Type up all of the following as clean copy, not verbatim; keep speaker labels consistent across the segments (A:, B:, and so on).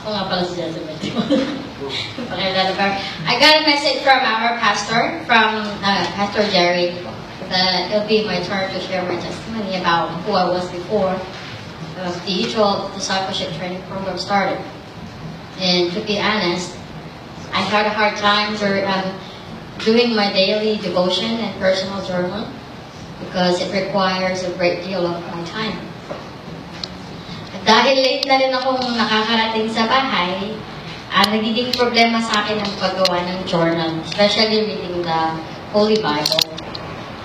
A: Ako nga pala si Jezebel. I got a message from our pastor, from Pastor Jerry, that it'll be my turn to share my testimony about who I was before the usual discipleship training program started. And to be honest, I had a hard time doing my daily devotion and personal journal because it requires a great deal of my time. At dahil late na rin akong nakakarating sa bahay, nagiging problema sa akin ang paggawa ng journal, especially reading the Holy Bible.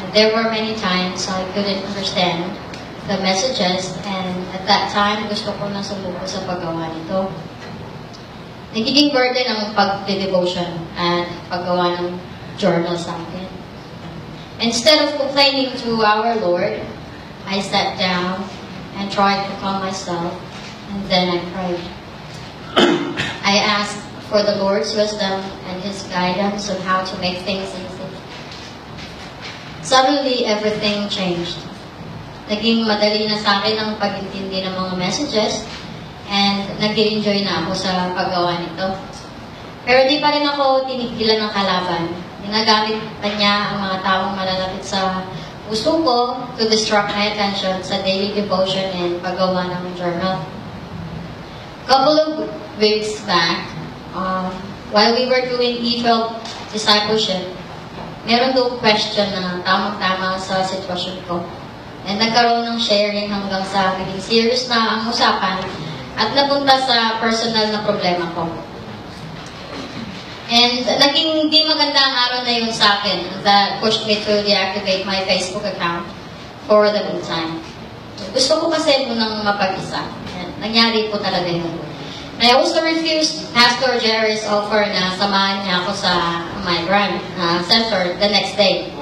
A: And there were many times I couldn't understand the messages, and at that time, gusto ko na sumuko sa paggawa nito. Nagiging burden ang pag-devotion at paggawa ng journal sa akin. Instead of complaining to our Lord, I sat down and tried to calm myself, and then I prayed. I asked for the Lord's wisdom and His guidance on how to make things easy. Suddenly, everything changed. Naging madali na sa akin ang pag-intindi ng mga messages, and nag-enjoy na ako sa paggawa nito. Pero di pa rin ako tinigilan ng kalaban. Ginagamit pa niya ang mga taong malalapit sa puso ko to distract my attention sa daily devotion and paggawa ng journal. Couple of weeks back, while we were doing E12 discipleship, meron daw question na tamang-tama sa sitwasyon ko. And nagkaroon ng sharing hanggang sa naging serious na ang usapan at napunta sa personal na problema ko. And naging hindi maganda ang araw na yun sa akin that pushed me to deactivate my Facebook account for the meantime. Gusto ko kasi munang mapag-isa. And nangyari po talaga yun. I also refused Pastor Jerry's offer na samahan niya ako sa migrant center the next day.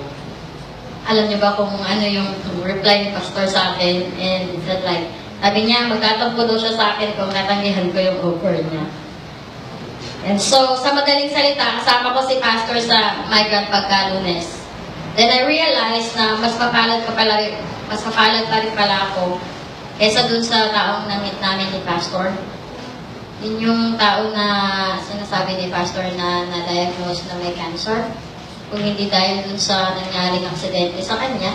A: Alam niyo ba kung ano yung reply ni Pastor sa akin? And it said like, sabi niya, magtatampo daw siya sa akin kung natanggihan ko yung offer niya. And so, sa madaling salita, kasama ko si Pastor sa migrant pagka-Lunes. Then I realized na mas mapalad pa rin pala ako kesa dun sa taong namit namin ni Pastor. Yun yung tao na sinasabi ni Pastor na na-diagnose na may cancer. Kung hindi dahil dun sa nangyaring aksidente sa kanya,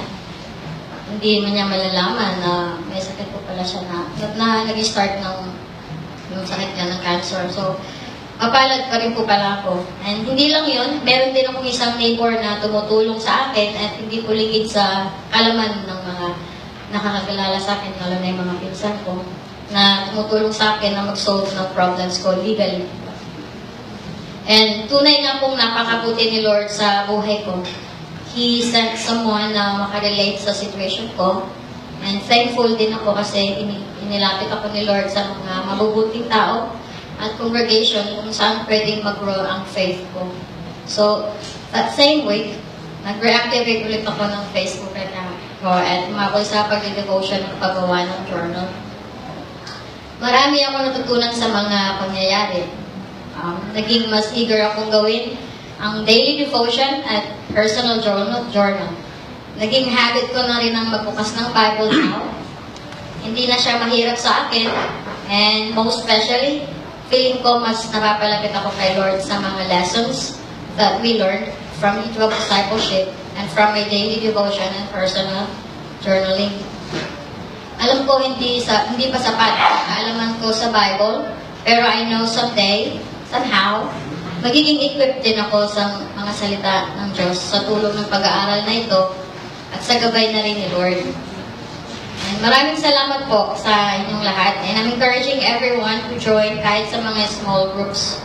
A: hindi man niya malalaman na may sakit po pala siya na nag-start yung sakit niya ng cancer. So, mapalad pa rin po pala ako. And hindi lang yun, meron din akong isang neighbor na tumutulong sa akin at hindi po ligid sa kalaman ng mga nakakakilala sa akin, lalo na yung mga pinsan ko, na tumutulong sa akin na mag-solve ng problems ko legally. And tunay nga pong napakabuti ni Lord sa buhay ko. He sent someone na makarelate sa situation ko. And thankful din ako kasi inilapit ako ni Lord sa mga mabubuting tao at congregation kung saan pwedeng mag-grow ang faith ko. So, that same week, nag-reactivate ulit ako ng Facebook account ko at umabot sa pag-devotion ng paggawa ng journal. Marami ako natutunan sa mga pangyayari. Naging mas eager akong gawin ang daily devotion at personal journal. Naging habit ko na rin ang magbukas ng Bible now. Hindi na siya mahirap sa akin. And most especially, feeling ko mas napapalapit ako kay Lord sa mga lessons that we learned from E12 discipleship and from my daily devotion and personal journaling. Alam ko hindi pa sapat ang kaalaman ko sa Bible, pero I know someday, somehow, magiging equipped din ako sa mga salita ng Diyos sa tulong ng pag-aaral na ito at sa gabay na rin ni Lord. And maraming salamat po sa inyong lahat. And I'm encouraging everyone to join kahit sa mga small groups.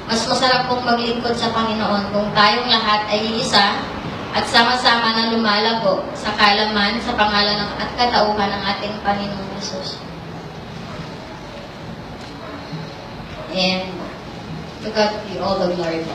A: Mas masarap pong maglingkod sa Panginoon kung tayong lahat ay iisa at sama-sama na lumalago sa kalaman sa pangalan at katauhan ng ating Panginoong Jesus. And to God be all the glory.